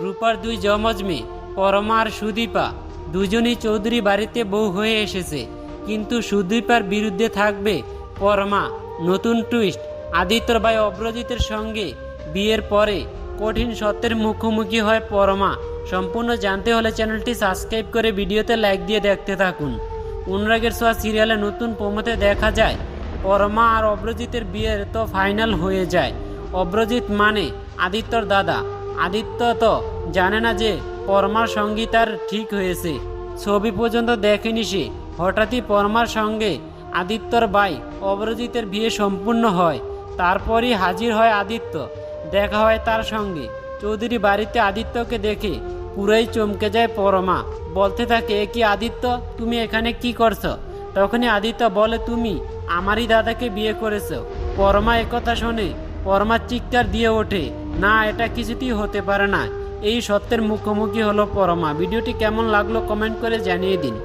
রূপার দুই যমজ মেয়ে পরমা আর সুদীপা দুজনই চৌধুরী বাড়িতে বউ হয়ে এসেছে, কিন্তু সুদীপার বিরুদ্ধে থাকবে পরমা। নতুন টুইস্ট, আদিত্যর ভাই অব্রজিতের সঙ্গে বিয়ের পরে কঠিন সত্যের মুখোমুখি হয় পরমা। সম্পূর্ণ জানতে হলে চ্যানেলটি সাবস্ক্রাইব করে ভিডিওতে লাইক দিয়ে দেখতে থাকুন। অনুরাগের ছোঁয়া সিরিয়ালে নতুন প্রোমোতে দেখা যায় পরমা আর অব্রজিতের বিয়ের তো ফাইনাল হয়ে যায়। অব্রজিৎ মানে আদিত্যর দাদা। আদিত্য তো জানে না যে পরমার সঙ্গী তার ঠিক হয়েছে, ছবি পর্যন্ত দেখেনি সে। হঠাৎই পরমার সঙ্গে আদিত্যর ভাই অব্রজিতের বিয়ে সম্পূর্ণ হয়। তারপরই হাজির হয় আদিত্য, দেখা হয় তার সঙ্গে। চৌধুরী বাড়িতে আদিত্যকে দেখে পুরোই চমকে যায় পরমা, বলতে থাকে, এ কি আদিত্য, তুমি এখানে কি করছো? তখনই আদিত্য বলে, তুমি আমারই দাদাকে বিয়ে করেছো। পরমা একথা শুনে পরমা চিৎকার দিয়ে ওঠে, না, এটা কিছুতেই হতে পারে না। এই সত্যের মুখোমুখি হলো পরমা। ভিডিওটি কেমন লাগলো কমেন্ট করে জানিয়ে দিন।